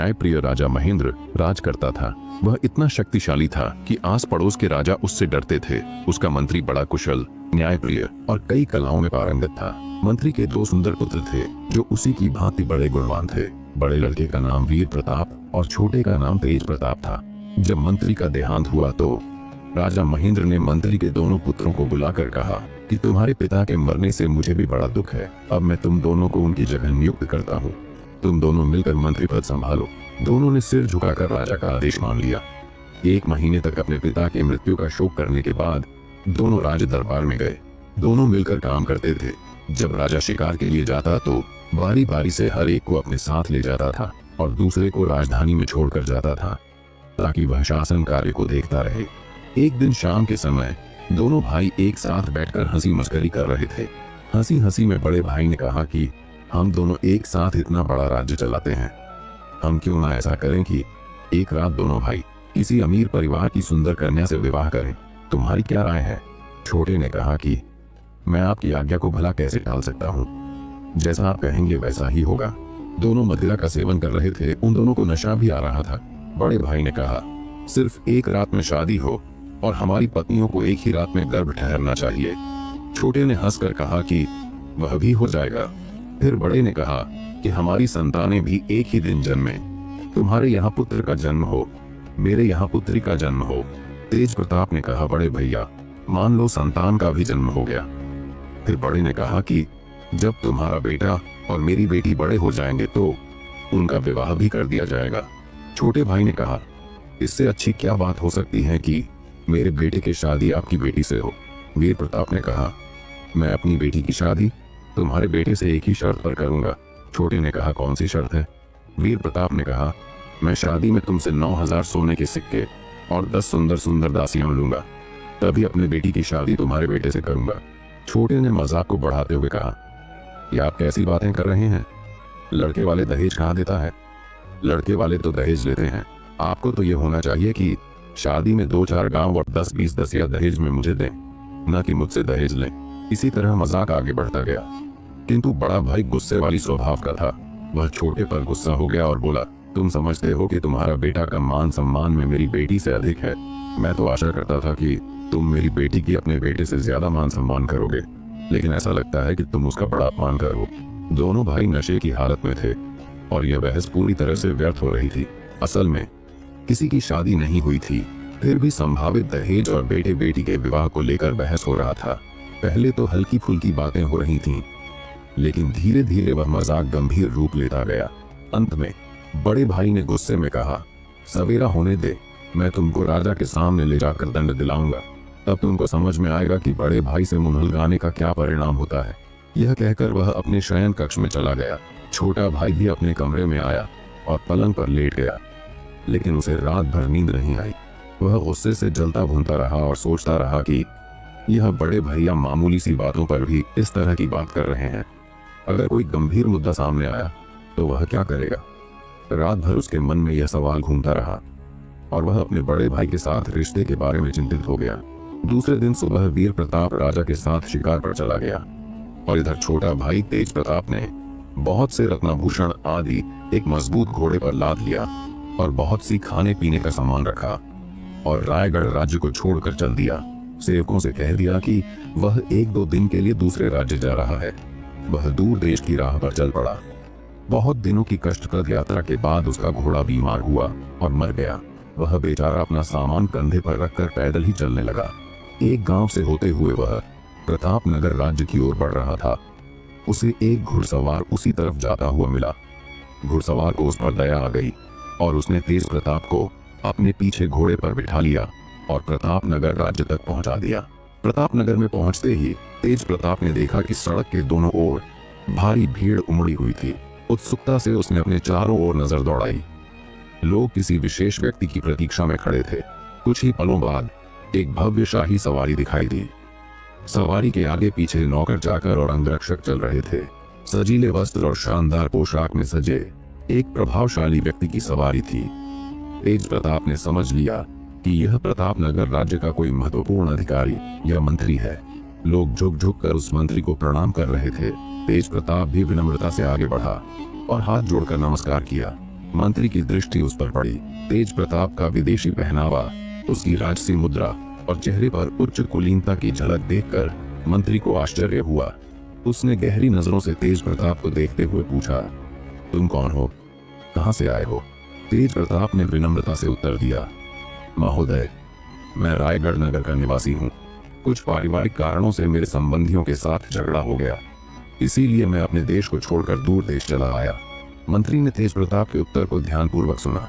न्यायप्रिय राजा महेंद्र राज करता था। वह इतना शक्तिशाली था कि आस पड़ोस के राजा उससे डरते थे। उसका मंत्री बड़ा कुशल, न्यायप्रिय और कई कलाओं में पारंगत था। मंत्री के 2 सुंदर पुत्र थे जो उसी की भांति बड़े गुणवान थे। बड़े लड़के का नाम वीर प्रताप और छोटे का नाम तेज प्रताप था। जब मंत्री का देहांत हुआ तो राजा महेंद्र ने मंत्री के दोनों पुत्रों को बुलाकर कहा कि तुम्हारे पिता के मरने से मुझे भी बड़ा दुख है। अब मैं तुम दोनों को उनकी जगह नियुक्त करता हूँ। तुम दोनों मिलकर मंत्री पद संभालो। दोनों ने सिर झुकाकर राजा का आदेश मान लिया। 1 महीने तक अपने पिता की मृत्यु का शोक करने के बाद दोनों राज दरबार में गए। दोनों मिलकर काम करते थे। जब राजा शिकार के लिए जाता तो बारी बारी से हर एक को अपने साथ ले जाता था और दूसरे को राजधानी में छोड़कर जाता था ताकि वह शासन कार्य को देखता रहे। एक दिन शाम के समय दोनों भाई एक साथ बैठकर हंसी मस्करी कर रहे थे। हंसी हंसी में बड़े भाई ने कहा कि हम दोनों एक साथ इतना बड़ा राज्य चलाते हैं, हम क्यों ना ऐसा करें कि एक रात दोनों भाई किसी अमीर परिवार की सुंदर कन्या से विवाह करें। तुम्हारी क्या राय है? छोटे ने कहा कि मैं आपकी आज्ञा को भला कैसे टाल सकता हूँ, जैसा आप कहेंगे वैसा ही होगा। दोनों मदिरा का सेवन कर रहे थे। उन दोनों को नशा भी आ रहा था। बड़े भाई ने कहा सिर्फ एक रात में शादी हो और हमारी पत्नियों को एक ही रात में गर्भ ठहरना चाहिए। छोटे ने हंसकर कहा कि वह भी हो जाएगा। फिर बड़े ने कहा कि हमारी संतानें भी एक ही दिन जन्मे। तुम्हारे यहाँ पुत्र का जन्म हो, मेरे यहाँ पुत्री का जन्म हो। तेज प्रताप ने कहा बड़े भैया मान लो संतान का भी जन्म हो गया। फिर बड़े ने कहा कि जब तुम्हारा बेटा और मेरी बेटी बड़े हो जाएंगे तो उनका विवाह भी कर दिया जाएगा। छोटे भाई ने कहा इससे अच्छी क्या बात हो सकती है कि मेरे बेटे की शादी आपकी बेटी से हो। वीर प्रताप ने कहा मैं अपनी बेटी की शादी तुम्हारे बेटे से एक ही शर्त पर करूंगा। छोटे ने कहा कौन सी शर्त है? वीर प्रताप ने कहा मैं शादी में तुमसे 9000 सोने के सिक्के और 10 सुंदर सुंदर दासियां लूंगा, तभी अपनी बेटी की शादी तुम्हारे बेटे से करूंगा। छोटे ने मजाक को बढ़ाते हुए कहा ये आप कैसी बातें कर रहे हैं? लड़के वाले दहेज कहाँ देता है? लड़के वाले तो दहेज लेते हैं। आपको तो ये होना चाहिए कि शादी में 2-4 गांव और 10-20 दसिया दहेज में मुझे दें, न कि मुझसे दहेज लें। इसी तरह मजाक आगे बढ़ता गया, किंतु बड़ा भाई गुस्से वाली स्वभाव का था। वह छोटे पर गुस्सा हो गया और बोला तुम समझते हो कि तुम्हारा बेटा का मान सम्मान में मेरी बेटी से अधिक है। मैं तो आशा करता था कि तुम मेरी बेटी की अपने बेटे से ज्यादा मान सम्मान करोगे, लेकिन ऐसा लगता है कि तुम उसका बड़ा अपमान करो। दोनों भाई नशे की हालत में थे और यह बहस पूरी तरह से व्यर्थ हो रही थी। असल में किसी की शादी नहीं हुई थी, फिर भी संभावित दहेज और बेटे बेटी के विवाह को लेकर बहस हो रहा था। पहले तो हल्की फुल्की बातें हो रही थीं, लेकिन धीरे धीरे वह मजाक गंभीर रूप लेता गया। अंत में बड़े भाई ने गुस्से में कहा सवेरा होने दे, मैं तुमको राजा के सामने ले जाकर दंड दिलाऊंगा, तब तुमको समझ में आएगा कि बड़े भाई से मुंह लगाने का क्या परिणाम होता है। यह कहकर वह अपने शयन कक्ष में चला गया। छोटा भाई भी अपने कमरे में आया और पलंग पर लेट गया, लेकिन उसे रात भर नींद नहीं आई। वह गुस्से से जलता भूनता रहा और सोचता रहा कि यह बड़े भैया मामूली सी बातों पर भी इस तरह की बात कर रहे हैं। अगर कोई गंभीर मुद्दा सामने आया तो वह क्या करेगा? रात भर उसके मन में यह सवाल घूमता रहा और वह अपने बड़े भाई के साथ रिश्ते के बारे में चिंतित हो गया। दूसरे दिन सुबह वीर प्रताप राजा के साथ शिकार पर चला गया और इधर छोटा भाई तेज प्रताप ने बहुत से रत्नाभूषण आदि एक मजबूत घोड़े पर लाद लिया और बहुत सी खाने पीने का सामान रखा और रायगढ़ राज्य को छोड़कर चल दिया। सेवकों से कह दिया कि वह 1-2 दिन के लिए दूसरे राज्य जा रहा है। वह दूर देश की राह पर चल पड़ा। बहुत दिनों की कष्टप्रद यात्रा के बाद उसका घोड़ा बीमार हुआ और मर गया। वह बेचारा अपना सामान कंधे पर रखकर पैदल ही चलने लगा। एक गांव से होते हुए वह प्रतापनगर राज्य की ओर बढ़ रहा था। उसे एक घुड़सवार उसी तरफ जाता हुआ मिला। घुड़सवार को उस पर दया आ गई और उसने तेज प्रताप को अपने पीछे घोड़े पर बिठा लिया और प्रतापनगर राज्य तक पहुंचा दिया। प्रतापनगर में पहुंचते ही तेज प्रताप ने देखा कि सड़क के दोनों ओर भारी भीड़ उमड़ी हुई थी। उत्सुकता से उसने अपने चारों ओर नजर दौड़ाई। लोग किसी विशेष व्यक्ति की प्रतीक्षा में खड़े थे। कुछ ही पलों बाद एक भव्य शाही सवारी दिखाई दी। सवारी के आगे पीछे नौकर चाकर और अंगरक्षक चल रहे थे। सजीले वस्त्र और शानदार पोशाक में सजे एक प्रभावशाली व्यक्ति की सवारी थी। तेज प्रताप ने समझ लिया कि यह प्रतापनगर राज्य का कोई महत्वपूर्ण अधिकारी या मंत्री है। लोग झुक झुक कर उस मंत्री को प्रणाम कर रहे थे। तेज प्रताप भी विनम्रता से आगे बढ़ा और हाथ जोड़कर नमस्कार किया। मंत्री की दृष्टि उस पर पड़ी। तेज प्रताप का विदेशी पहनावा, उसकी राजसी मुद्रा और चेहरे पर उच्च कुलीनता की झलक देखकर मंत्री को आश्चर्य हुआ। उसने गहरी नजरों से तेज प्रताप को देखते हुए पूछा, तुम कौन हो, कहां से आए हो? तेज प्रताप ने विनम्रता से उत्तर दिया, महोदय, मैं रायगढ़ नगर का निवासी हूँ। कुछ पारिवारिक कारणों से मेरे संबंधियों के साथ झगड़ा हो गया, इसीलिए मैं अपने देश को छोड़कर दूर देश चला आया। मंत्री ने तेज प्रताप के उत्तर को ध्यानपूर्वक सुना।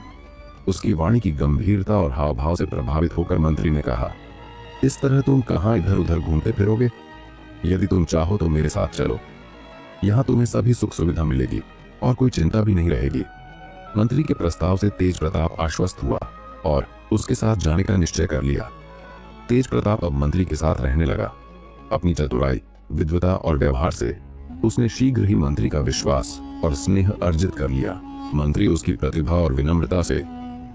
उसकी वाणी की गंभीरता और हाव भाव से प्रभावित होकर मंत्री ने कहा, इस तरह तुम कहाँ इधर उधर घूमते फिरोगे? यदि तुम चाहो तो मेरे साथ चलो, यहाँ तुम्हें सभी सुख सुविधा मिलेगी और कोई चिंता भी नहीं रहेगी। मंत्री के प्रस्ताव से तेज प्रताप आश्वस्त हुआ और उसके साथ जाने का निश्चय कर लिया। तेज प्रताप अब मंत्री के साथ रहने लगा। अपनी चतुराई, विद्वता और व्यवहार से उसने शीघ्र ही मंत्री का विश्वास और स्नेह अर्जित कर लिया। मंत्री उसकी प्रतिभा और विनम्रता से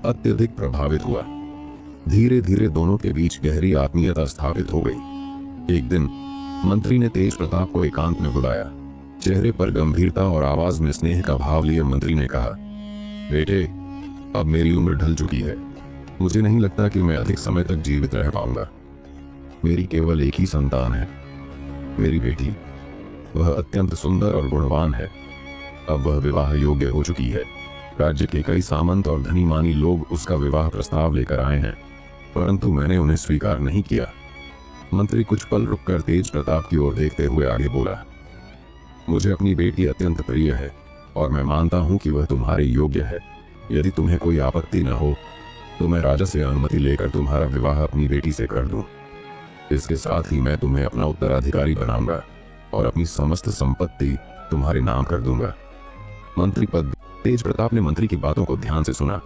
अत्यधिक प्रभावित हुआ। धीरे धीरे दोनों के बीच गहरी आत्मीयता स्थापित हो गई। एक दिन मंत्री ने तेज प्रताप को एकांत में बुलाया। चेहरे पर गंभीरता और आवाज में स्नेह का भाव लिए मंत्री ने कहा, बेटे, अब मेरी उम्र ढल चुकी है। मुझे नहीं लगता कि मैं अधिक समय तक जीवित रह पाऊंगा। मेरी केवल एक ही संतान है, मेरी बेटी। वह अत्यंत सुंदर और गुणवान है। अब वह विवाह योग्य हो चुकी है। राज्य के कई सामंत और धनी मानी लोग उसका विवाह प्रस्ताव लेकर आए हैं, परंतु मैंने उन्हें स्वीकार नहीं किया। मंत्री कुछ पल रुककर तेज प्रताप की ओर देखते हुए आगे बोला, मुझे अपनी बेटी अत्यंत प्रिय है और मैं मानता हूं कि वह तुम्हारे योग्य है। यदि तुम्हें कोई आपत्ति न हो तो मैं राजा से अनुमति लेकर तुम्हारा विवाह अपनी बेटी से कर दूं। इसके साथ ही मैं तुम्हें अपना उत्तराधिकारी बनाऊंगा और अपनी समस्त संपत्ति तुम्हारे नाम कर दूंगा। मंत्री पद। तेज प्रताप ने मंत्री की बातों को ध्यान से सुना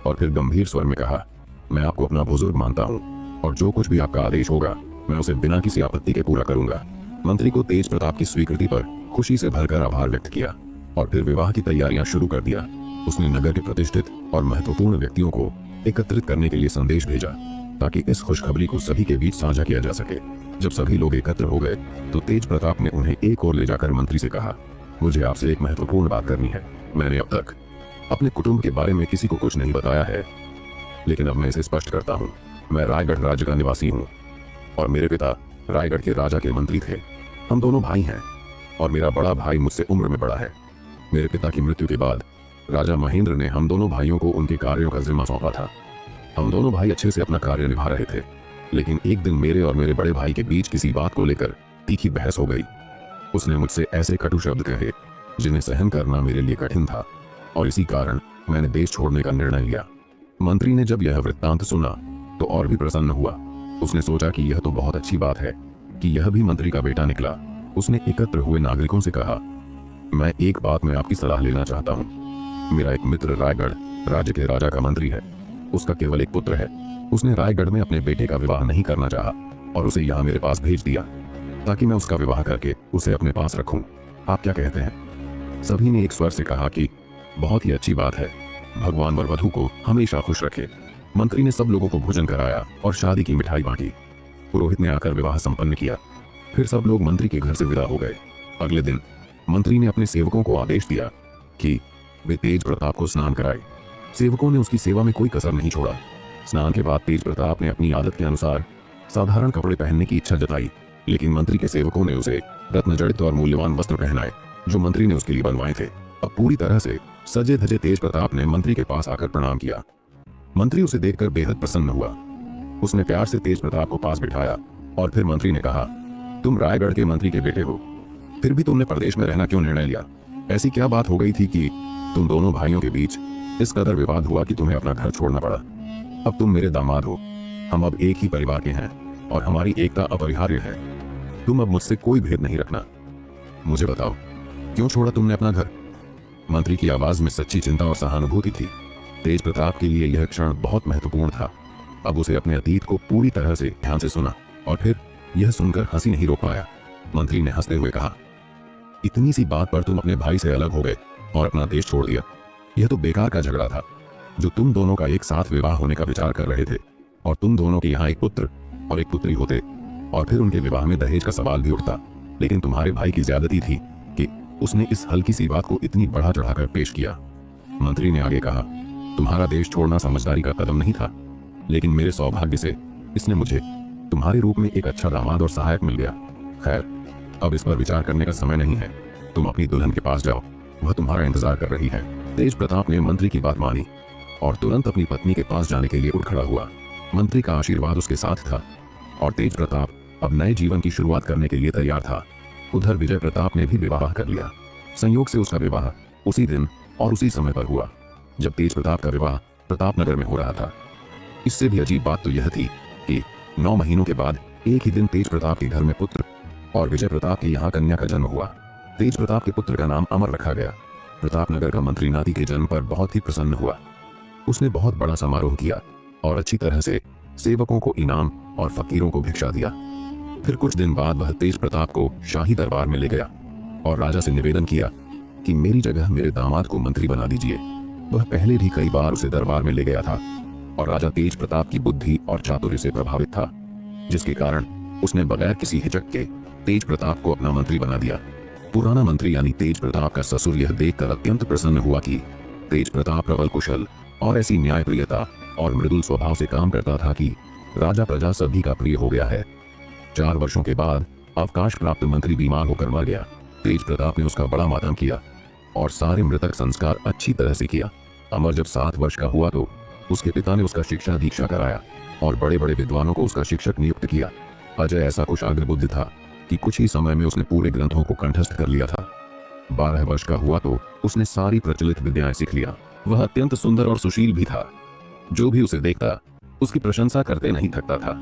और फिर गंभीर स्वर में कहा, मैं आपको अपना बुजुर्ग मानता हूँ और जो कुछ भी आपका आदेश होगा मैं उसे बिना किसी आपत्ति के पूरा करूंगा। मंत्री को तेज प्रताप की स्वीकृति पर खुशी से भरकर आभार व्यक्त किया और फिर विवाह की तैयारियां शुरू कर दिया। उसने नगर के प्रतिष्ठित और महत्वपूर्ण व्यक्तियों को एकत्रित करने के लिए संदेश भेजा ताकि इस खुशखबरी को सभी के बीच साझा किया जा सके। जब सभी लोग एकत्र हो गए तो तेज प्रताप ने उन्हें एक ओर ले जाकर मंत्री से कहा, मुझे आपसे एक महत्वपूर्ण बात करनी है। मैंने अब तक अपने कुटुंब के बारे में किसी को कुछ नहीं बताया है, लेकिन अब मैं इसे स्पष्ट करता हूँ। मैं रायगढ़ राज्य का निवासी हूँ और मेरे पिता रायगढ़ के राजा के मंत्री थे। हम दोनों भाई हैं और मेरा बड़ा भाई मुझसे उम्र में बड़ा है। मेरे पिता की मृत्यु के बाद राजा महेंद्र ने हम दोनों भाइयों को उनके कार्यों का जिम्मा सौंपा था। हम दोनों भाई अच्छे से अपना कार्य निभा रहे थे, लेकिन एक दिन मेरे और मेरे बड़े भाई के बीच किसी बात को लेकर तीखी बहस हो गई। उसने मुझसे ऐसे कटु शब्द कहे जिन्हें सहन करना मेरे लिए कठिन था और इसी कारण मैंने देश छोड़ने का निर्णय लिया। मंत्री ने जब यह वृत्तांत सुना तो और भी प्रसन्न हुआ। उसने सोचा कि यह तो बहुत अच्छी बात है कि यह भी मंत्री का बेटा निकला। उसने एकत्र हुए नागरिकों से कहा, मैं एक बात में आपकी सलाह लेना चाहता हूँ। मेरा एक मित्र रायगढ़ राज्य के राजा का मंत्री है। उसका केवल एक पुत्र है। उसने रायगढ़ में अपने बेटे का विवाह नहीं करना चाहा और उसे यहाँ मेरे पास भेज दिया ताकि मैं उसका विवाह करके उसे अपने पास रखूं। आप क्या कहते हैं? सभी ने एक स्वर से कहा कि बहुत ही अच्छी बात है, भगवान वर वधू को हमेशा खुश रखे। मंत्री ने सब लोगों को भोजन कराया और शादी की मिठाई बांटी। पुरोहित ने आकर विवाह संपन्न किया। फिर सब लोग मंत्री के घर से विदा हो गए। अगले दिन मंत्री ने अपने सेवकों को आदेश दिया कि वे तेज प्रताप को स्नान कराए। सेवकों ने उसकी सेवा में कोई कसर नहीं छोड़ा। स्नान के बाद तेज प्रताप ने अपनी आदत के अनुसार साधारण कपड़े पहनने की इच्छा जताई, लेकिन मंत्री के सेवकों ने उसे रत्नजड़ित और मूल्यवान वस्त्र पहनाए जो मंत्री ने उसके लिए बनवाए थे। अब पूरी तरह से सजे धजे तेज प्रताप ने मंत्री के पास आकर प्रणाम किया। मंत्री उसे देखकर बेहद प्रसन्न हुआ। उसने प्यार से तेज प्रताप को पास बिठाया और फिर मंत्री ने कहा, तुम रायगढ़ के मंत्री के बेटे हो, फिर भी तुमने प्रदेश में रहना क्यों निर्णय लिया? ऐसी क्या बात हो गई थी कि तुम दोनों भाइयों के बीच इस कदर विवाद हुआ कि तुम्हें अपना घर छोड़ना पड़ा? अब तुम मेरे दामाद हो। हम अब एक ही परिवार के हैं और हमारी एकता अपरिहार्य है। तुम अब मुझसे कोई भेद नहीं रखना। मुझे बताओ, क्यों छोड़ा तुमने अपना घर? मंत्री की आवाज में सच्ची चिंता और सहानुभूति थी। तेज प्रताप के लिए यह क्षण बहुत महत्वपूर्ण था। अब उसे अपने अतीत को पूरी तरह से ध्यान से सुना और फिर यह सुनकर हंसी नहीं रोक पाया। मंत्री ने हंसते हुए कहा, इतनी सी बात पर तुम अपने भाई से अलग हो गए और अपना देश छोड़ दिया। यह तो बेकार का झगड़ा था। जो तुम दोनों का एक साथ विवाह होने का विचार कर रहे थे और तुम दोनों के यहाँ एक पुत्र और एक पुत्री होते और फिर उनके विवाह में दहेज का सवाल भी उठता, लेकिन तुम्हारे भाई की ज्यादती थी कि उसने इस हल्की सी बात को इतनी बढ़ा चढ़ाकर पेश किया। मंत्री ने आगे कहा, तुम्हारा देश छोड़ना समझदारी का कदम नहीं था, लेकिन मेरे सौभाग्य से इसने मुझे तुम्हारे रूप में एक अच्छा दामाद और सहायक मिल गया। खैर, अब इस पर विचार करने का समय नहीं है। तुम अपनी दुल्हन के पास जाओ, वह तुम्हारा इंतजार कर रही है। तेज प्रताप ने मंत्री की बात मानी और तुरंत अपनी पत्नी के पास जाने के लिए उठ खड़ा हुआ। मंत्री का आशीर्वाद उसके साथ था और तेज प्रताप अब नए जीवन की शुरुआत करने के लिए तैयार था। उधर विजय प्रताप ने भी विवाह कर लिया। संयोग से उसका विवाह उसी दिन और उसी समय पर हुआ जब तेज प्रताप का विवाह प्रतापनगर में हो रहा था। इससे भी अजीब बात तो यह थी कि 9 महीनों के बाद एक ही दिन तेज प्रताप के घर में पुत्र और विजय प्रताप के यहाँ कन्या का जन्म हुआ। तेज प्रताप के पुत्र का नाम अमर रखा गया। प्रतापनगर का मंत्री नाती के जन्म पर बहुत ही प्रसन्न हुआ। उसने बहुत बड़ा समारोह किया और अच्छी तरह से सेवकों को इनाम और फकीरों को भिक्षा दिया। फिर कुछ दिन बाद वह तेज प्रताप को शाही दरबार में ले गया और राजा से निवेदन किया कि मेरी जगह मेरे दामाद को मंत्री बना दीजिए। वह पहले भी कई बार उसे दरबार में ले गया था और राजा तेज प्रताप की बुद्धि और चातुर्य से प्रभावित था, जिसके कारण उसने बगैर किसी हिचक के तेज प्रताप को अपना मंत्री बना दिया। पुराना मंत्री यानी तेज प्रताप का ससुर यह देखकर अत्यंत प्रसन्न हुआ कि तेज प्रताप प्रबल कुशल और ऐसी न्यायप्रियता और मृदुल स्वभाव से काम करता था कि राजा प्रजा सभी का प्रिय हो गया है। 4 वर्षों के बाद अवकाश प्राप्त मंत्री बीमार होकर मर गया। तेज प्रताप ने उसका बड़ा मातम किया और सारे मृतक संस्कार अच्छी तरह से किया। अमर जब 7 वर्ष का हुआ तो उसके पिता ने उसका शिक्षा दीक्षा कराया और बड़े बड़े विद्वानों को उसका शिक्षक नियुक्त किया। अजय ऐसा कुशाग्र बुद्धि था कि कुछ ही समय में उसने पूरे ग्रंथों को कंठस्थ कर लिया था। 12 वर्ष का हुआ तो उसने सारी प्रचलित विद्याएं सीख लिया। वह अत्यंत सुंदर और सुशील भी था। जो भी उसे देखता उसकी प्रशंसा करते नहीं थकता था।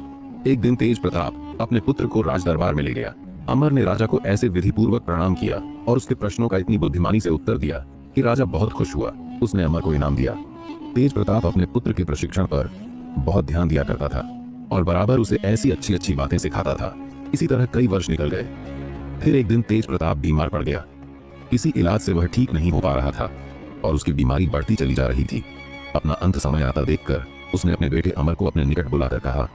एक दिन तेज प्रताप अपने पुत्र को राज दरबार में ले गया। अमर ने राजा को ऐसे विधि पूर्वक प्रणाम किया और उसके प्रश्नों का इतनी बुद्धिमानी से उत्तर दिया कि राजा बहुत खुश हुआ। उसने अमर को इनाम दिया। तेज प्रताप अपने पुत्र के प्रशिक्षण पर बहुत ध्यान दिया करता था और बराबर उसे ऐसी अच्छी अच्छी बातें सिखाता था। इसी तरह कई वर्ष निकल गए। फिर एक दिन तेज प्रताप बीमार पड़ गया। किसी इलाज से वह ठीक नहीं हो पा रहा था और उसकी बीमारी बढ़ती चली जा रही थी। अपना अंत समय आता देखकर उसने अपने बेटे अमर को अपने निकट बुलाकर कहा,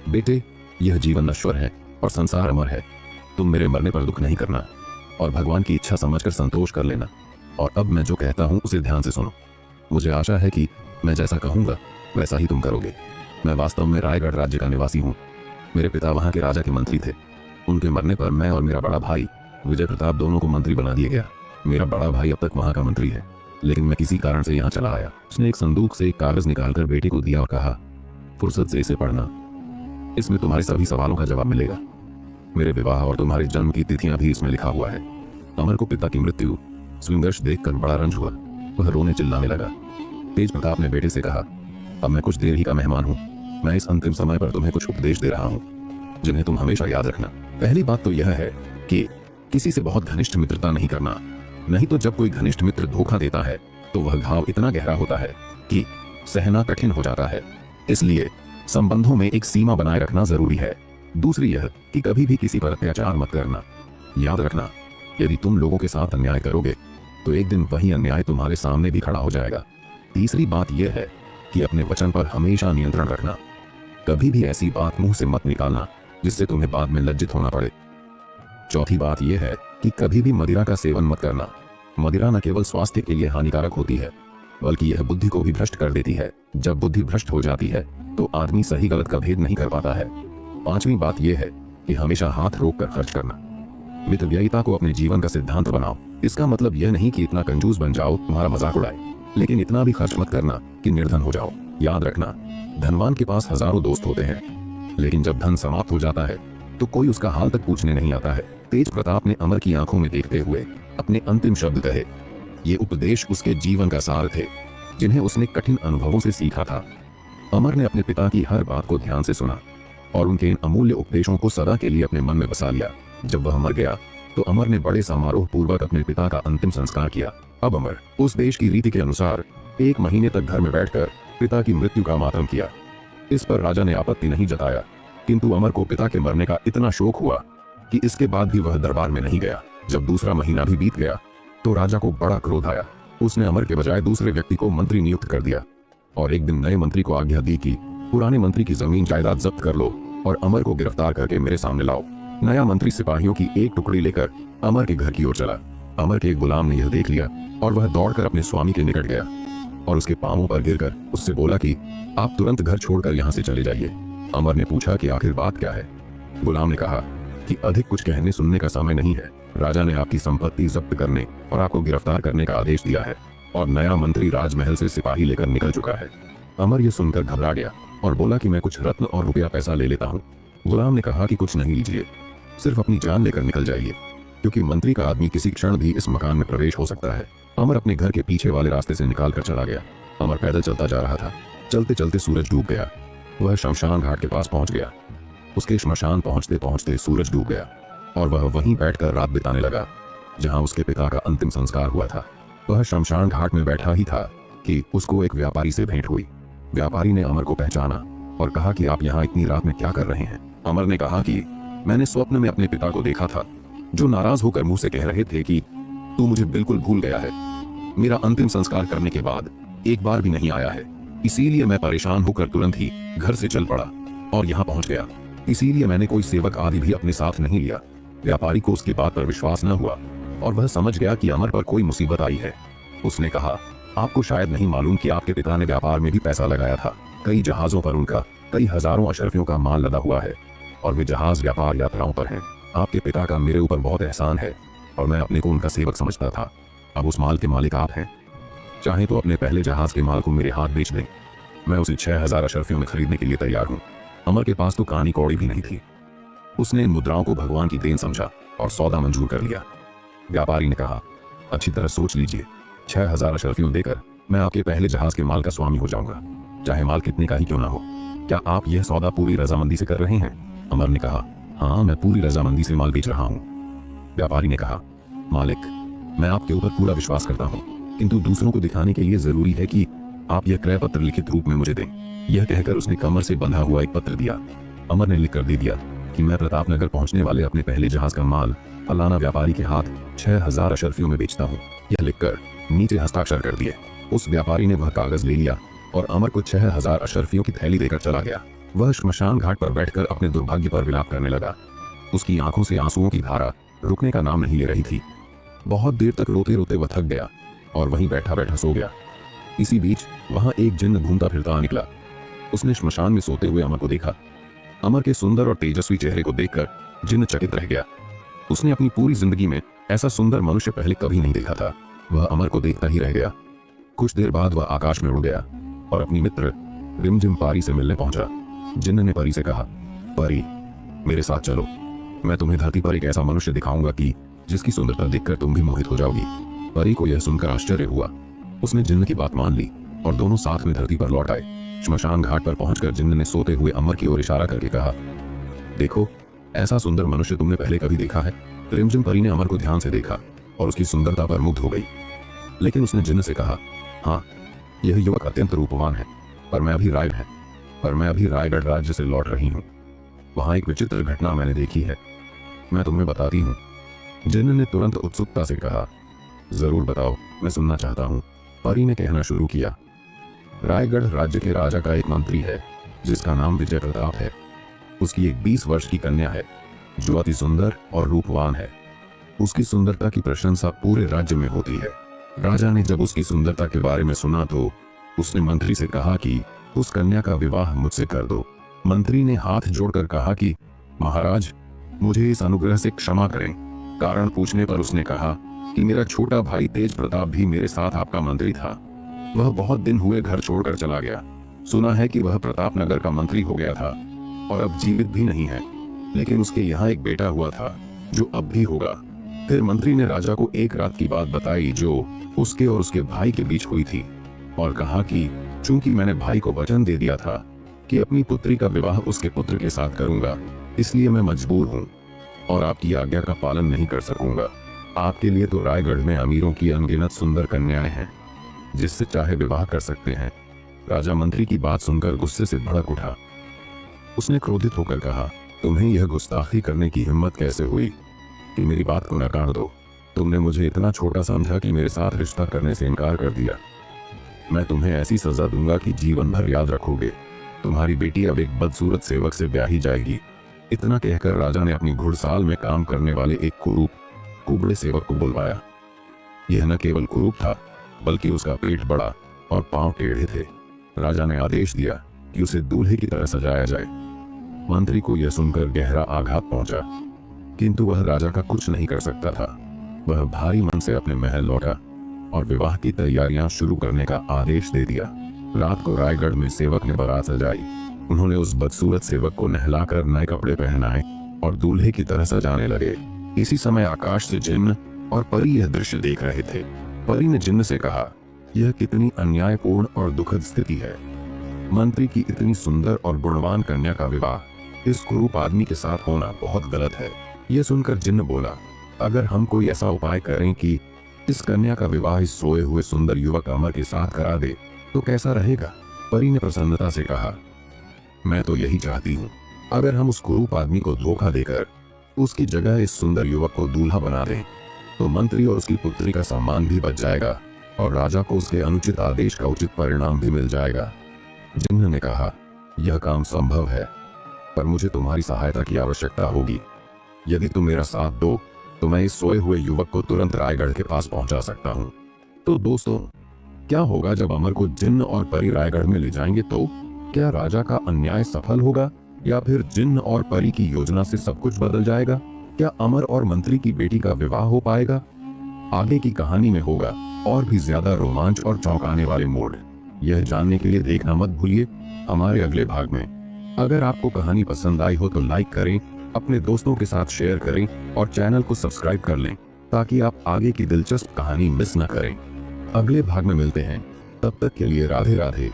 बेटे, यह जीवन नश्वर है और संसार अमर है। तुम मेरे मरने पर दुख नहीं करना और भगवान की इच्छा समझकर संतोष कर लेना। और अब मैं जो कहता हूँ उसे ध्यान से सुनो। मुझे आशा है कि मैं जैसा कहूँगा वैसा ही तुम करोगे। मैं वास्तव में रायगढ़ राज्य का निवासी हूँ। मेरे पिता वहाँ के राजा के मंत्री थे। उनके मरने पर मैं और मेरा बड़ा भाई विजय प्रताप दोनों को मंत्री बना दिया गया। मेरा बड़ा भाई अब तक वहाँ का मंत्री है, लेकिन मैं किसी कारण से यहाँ चला आया। उसने एक संदूक से एक कागज निकालकर बेटे को दिया और कहा, फुर्सत से इसे पढ़ना। इसमें तुम्हारे सभी सवालों का जवाब मिलेगा। मेरे विवाह और तुम्हारे जन्म की तिथियां भी इसमें लिखा हुआ है। अमर को पिता की मृत्यु स्विंदर्श देखकर बड़ा रंज हुआ। वह रोने चिल्लाने लगा। तेज प्रताप ने बेटे से कहा, अब मैं कुछ देर ही का मेहमान हूँ। मैं इस अंतिम समय पर तुम्हें कुछ उपदेश दे रहा हूँ जिन्हें तुम हमेशा याद रखना। पहली बात तो यह है कि किसी से बहुत घनिष्ठ मित्रता नहीं करना। नहीं तो जब कोई घनिष्ठ मित्र धोखा देता है तो वह घाव इतना गहरा होता है कि सहना कठिन हो जाता है। इसलिए संबंधों में एक सीमा बनाए रखना जरूरी है। दूसरी यह कि कभी भी किसी पर अत्याचार मत करना। याद रखना, यदि तुम लोगों के साथ अन्याय करोगे तो एक दिन वही अन्याय तुम्हारे सामने भी खड़ा हो जाएगा। तीसरी बात यह है कि अपने वचन पर हमेशा नियंत्रण रखना। कभी भी ऐसी बात मुंह से मत निकालना जिससे तुम्हें बाद में लज्जित होना पड़े। चौथी बात यह है कि कभी भी मदिरा का सेवन मत करना। मदिरा न केवल स्वास्थ्य के लिए हानिकारक होती है बल्कि यह बुद्धि को भी भ्रष्ट कर देती है। जब बुद्धि भ्रष्ट हो जाती है तो आदमी सही गलत का भेद नहीं कर पाता है। पांचवी बात यह है कि हमेशा हाथ रोक कर खर्च करना। मितव्ययिता को अपने जीवन का सिद्धांत बनाओ। इसका मतलब यह नहीं कि इतना कंजूस बन जाओ तुम्हारा मजाक उड़ाए, लेकिन इतना भी खर्च मत करना कि निर्धन हो जाओ। याद रखना, धनवान के पास हजारों दोस्त होते हैं, लेकिन जब धन समाप्त हो जाता है तो कोई उसका हाल तक पूछने नहीं आता है। तेज प्रताप ने अमर की आंखों में देखते हुए अपने अंतिम शब्द कहे। ये उपदेश उसके जीवन का सार थे जिन्हें उसने कठिन अनुभवों से सीखा था। अमर ने अपने पिता की हर बात को ध्यान से सुना और उनके इन अमूल्य उपदेशों को सदा के लिए अपने मन में बसा लिया। जब वह मर गया तो अमर ने बड़े समारोह पूर्वक अपने पिता का अंतिम संस्कार किया। अब अमर उस देश की रीति के अनुसार 1 महीने तक घर में बैठकर पिता की मृत्यु का मातम किया। इस पर राजा ने आपत्ति नहीं जताया, किंतु अमर को पिता के मरने का इतना शोक हुआ कि इसके बाद भी वह दरबार में नहीं गया। जब दूसरा महीना भी बीत गया तो राजा को बड़ा क्रोध आया। उसने अमर के बजाय दूसरे व्यक्ति को मंत्री नियुक्त कर दिया और एक दिन नए मंत्री को आज्ञा दी कि पुराने मंत्री की जमीन जायदाद जब्त कर लो और अमर को गिरफ्तार करके मेरे सामने लाओ। नया मंत्री सिपाहियों की एक टुकड़ी लेकर अमर के घर की ओर चला। अमर के एक गुलाम ने यह देख लिया और वह दौड़कर अपने स्वामी के निकट गया और उसके पांवों पर गिरकर उससे बोला कि आप तुरंत घर छोड़कर यहाँ से चले जाइए। अमर ने पूछा कि आखिर बात क्या है। गुलाम ने कहा कि अधिक कुछ कहने सुनने का समय नहीं है। राजा ने आपकी संपत्ति जब्त करने और आपको गिरफ्तार करने का आदेश दिया है और नया मंत्री राजमहल से सिपाही लेकर निकल चुका है। अमर ये सुनकर घबरा गया और बोला कि मैं कुछ रत्न और रुपया पैसा ले लेता हूँ। गुलाम ने कहा कि कुछ नहीं लीजिए, सिर्फ अपनी जान लेकर निकल जाइए, क्योंकि मंत्री का आदमी किसी क्षण भी इस मकान में प्रवेश हो सकता है। अमर अपने घर के पीछे वाले रास्ते से निकाल कर चला गया। अमर पैदल चलता जा रहा था। चलते चलते सूरज डूब गया। वह शमशान घाट के पास पहुंच गया। उसके श्मशान पहुंचते पहुंचते सूरज डूब गया और वह वहीं बैठकर रात बिताने लगा जहां उसके पिता का अंतिम संस्कार हुआ था। वह शमशान घाट में बैठा ही था कि उसको एक व्यापारी से भेंट हुई। व्यापारी ने अमर को पहचाना और कहा कि आप यहाँ इतनी रात में क्या कर रहे हैं। अमर ने कहा कि मैंने स्वप्न में अपने पिता को देखा था, जो नाराज होकर मुंह से कह रहे थे कि तू मुझे बिल्कुल भूल गया है। मेरा अंतिम संस्कार करने के बाद एक बार भी नहीं आया है, इसीलिए मैं परेशान होकर तुरंत ही घर से चल पड़ा और यहाँ पहुंच गया। इसीलिए मैंने कोई सेवक आदि भी अपने साथ नहीं लिया। व्यापारी को उसकी बात पर विश्वास न हुआ और वह समझ गया कि अमर पर कोई मुसीबत आई है। उसने कहा, आपको शायद नहीं मालूम कि आपके पिता ने व्यापार में भी पैसा लगाया था। कई जहाजों पर उनका कई हजारों अशरफियों का माल लदा हुआ है और वे जहाज व्यापार यात्राओं पर हैं। आपके पिता का मेरे ऊपर बहुत एहसान है और मैं अपने को उनका सेवक समझता था। अब उस माल के मालिक आप हैं। चाहे तो अपने पहले जहाज के माल को मेरे हाथ बेच दें, मैं उसे 6000 अशरफियों में खरीदने के लिए तैयार हूँ। अमर के पास तो कानी कौड़ी भी नहीं थी। उसने इन मुद्राओं को भगवान की देन समझा और सौदा मंजूर कर लिया। व्यापारी ने कहा, अच्छी तरह सोच लीजिए, 6000 अशरफियों देकर मैं आपके पहले जहाज के माल का स्वामी हो जाऊंगा, चाहे माल कितने का ही क्यों ना हो। क्या आप यह सौदा पूरी रजामंदी से कर रहे हैं? अमर ने कहा, हाँ, मैं पूरी रजामंदी से माल बेच रहा हूँ। व्यापारी ने कहा, मालिक, मैं आपके ऊपर पूरा विश्वास करता हूँ, किंतु दूसरों को दिखाने के लिए जरूरी है कि आप यह क्रय पत्र लिखित रूप में मुझे दें। यह कहकर उसने कमर से बंधा हुआ एक पत्र दिया। अमर ने लिख कर दे दिया कि मैं प्रतापनगर पहुंचने वाले अपने पहले जहाज का माल फलाना व्यापारी के हाथ 6000 अशरफियों में बेचता हूँ। यह लिखकर नीचे हस्ताक्षर कर दिए। उस व्यापारी ने वह कागज ले लिया और अमर को 6000 अशरफियों की थैली देकर चला गया। वह श्मशान घाट पर बैठकर अपने दुर्भाग्य पर विलाप करने लगा। उसकी आंखों से आंसुओं की धारा रुकने का नाम नहीं ले रही थी। बहुत देर तक रोते रोते वह थक गया और वहीं बैठा बैठा सो गया। इसी बीच वहां एक जिन्न घूमता फिरता आ निकला। उसने श्मशान में सोते हुए अमर को देखा। अमर के सुंदर और तेजस्वी चेहरे को देखकर जिन्न चकित रह गया। उसने अपनी पूरी जिंदगी में ऐसा सुंदर मनुष्य पहले कभी नहीं देखा था। वह अमर को देखता ही रह गया। कुछ देर बाद वह आकाश में उड़ गया और अपनी मित्र रिमझिम पारी से मिलने पहुंचा। जिन्न ने परी से कहा, परी, मेरे साथ चलो, मैं तुम्हें धरती पर एक ऐसा मनुष्य दिखाऊंगा कि जिसकी सुंदरता देखकर तुम भी मोहित हो जाओगी। परी को यह सुनकर आश्चर्य हुआ। उसने जिन्न की बात मान ली और दोनों साथ में धरती पर लौट आए। श्मशान घाट पर पहुंचकर जिन्न ने सोते हुए अमर की ओर इशारा करके कहा, देखो, ऐसा सुंदर मनुष्य तुमने पहले कभी देखा है? रिमझिम परी ने अमर को ध्यान से देखा और उसकी सुंदरता पर मुग्ध हो गई। लेकिन उसने जिन्न से कहा, हाँ, यह युवक अत्यंत रूपवान है, पर मैं अभी रायगढ़ राज्य से लौट रही हूँ। वहां एक विचित्र घटना मैंने देखी है, मैं तुम्हें बताती हूँ। जिन्न ने तुरंत उत्सुकता से कहा, जरूर बताओ, मैं सुनना चाहता हूँ। परी ने कहना शुरू किया, रायगढ़ राज्य के राजा का एक मंत्री है जिसका नाम विजय प्रताप है। उसकी एक 20 वर्ष की कन्या है जो अति सुंदर और रूपवान है। उसकी सुंदरता की प्रशंसा पूरे राज्य में होती है। राजा ने जब उसकी सुंदरता के बारे में सुना तो उसने मंत्री से कहा कि उस कन्या का विवाह मुझसे कर दो। मंत्री ने हाथ जोड़कर कहा कि महाराज, मुझे इस अनुग्रह से क्षमा करें। कारण पूछने पर उसने कहा कि मेरा छोटा भाई तेज प्रताप भी मेरे साथ आपका मंत्री था। वह बहुत दिन हुए घर छोड़कर चला गया। सुना है कि वह प्रतापनगर का मंत्री हो गया था और अब जीवित भी नहीं है, लेकिन उसके यहाँ एक बेटा हुआ था जो अब भी होगा। फिर मंत्री ने राजा को एक रात की बात बताई जो उसके और उसके भाई के बीच हुई थी और कहा कि चूंकि मैंने भाई को वचन दे दिया था कि अपनी पुत्री का विवाह उसके पुत्र के साथ करूंगा, इसलिए मैं मजबूर हूँ और आपकी आज्ञा का पालन नहीं कर सकूंगा। आपके लिए तो रायगढ़ में अमीरों की अनगिनत सुंदर कन्याएं हैं जिससे चाहे विवाह कर सकते हैं। राजा मंत्री की बात सुनकर गुस्से से भड़क उठा। उसने क्रोधित होकर कहा, तुम्हें यह गुस्ताखी करने की हिम्मत कैसे हुई कि मेरी बात को नकार दो? तुमने मुझे इतना छोटा समझा कि मेरे साथ रिश्ता करने से इनकार कर दिया। मैं तुम्हें ऐसी सजा दूंगा कि जीवन भर याद रखोगे। तुम्हारी बेटी अब एक बदसूरत सेवक से ब्याही जाएगी। इतना कहकर राजा ने अपनी घुड़साल में काम करने वाले एक कुरूप कुबड़े सेवक को बुलवाया यह न केवल कुरूप था, बल्कि उसका पेट बड़ा और पांव टेढ़े थे। राजा ने आदेश दिया कि उसे दूल्हे की तरह सजाया जाए। मंत्री को यह सुनकर गहरा आघात पहुंचा, किंतु वह राजा का कुछ नहीं कर सकता था। वह भारी मन से अपने महल लौटा और विवाह की तैयारियां शुरू करने का आदेश दे दिया। रात को रायगढ़ में सेवक ने बारात सजाई। उन्होंने उस बदसूरत सेवक को नहलाकर नए कपड़े पहनाए और दूल्हे की तरह सजाने लगे। इसी समय आकाश से जिन्न और परी यह दृश्य देख रहे थे। परी ने जिन्न से कहा, यह कितनी अन्यायपूर्ण और दुखद स्थिति है। मंत्री की इतनी सुंदर और गुणवान कन्या का विवाह इस कुरूप आदमी के साथ होना बहुत गलत है। यह सुनकर जिन्न बोला, अगर हम कोई ऐसा उपाय करें कि इस कन्या का विवाह इस सोए हुए सुंदर युवक अमर के साथ करा दे तो कैसा रहेगा? परी ने प्रसन्नता से कहा, मैं तो यही चाहती हूँ। अगर हम उस कुरूप आदमी को धोखा देकर उसकी जगह इस सुंदर युवक को दूल्हा बना दें तो मंत्री और उसकी पुत्री का सम्मान भी बच जाएगा और राजा को उसके अनुचित आदेश का उचित परिणाम भी मिल जाएगा। जिन्न ने कहा, यह काम संभव है, पर मुझे तुम्हारी सहायता की आवश्यकता होगी। यदि तुम मेरा साथ दो तो मैं इस सोए हुए युवक को तुरंत रायगढ़ के पास पहुंचा सकता हूं। तो दोस्तों, क्या होगा जब अमर को जिन्न और परी रायगढ़ में ले जाएंगे? तो क्या राजा का अन्याय सफल होगा या फिर जिन्न और परी की योजना से सब कुछ बदल जाएगा? क्या अमर और मंत्री की बेटी का विवाह हो पाएगा? आगे की कहानी में होगा और भी ज्यादा रोमांच और चौंकाने वाले मोड़। यह जानने के लिए देखना मत भूलिए हमारे अगले भाग में। अगर आपको कहानी पसंद आई हो तो लाइक करें, अपने दोस्तों के साथ शेयर करें और चैनल को सब्सक्राइब कर लें ताकि आप आगे की दिलचस्प कहानी मिस न करें। अगले भाग में मिलते हैं, तब तक के लिए राधे राधे।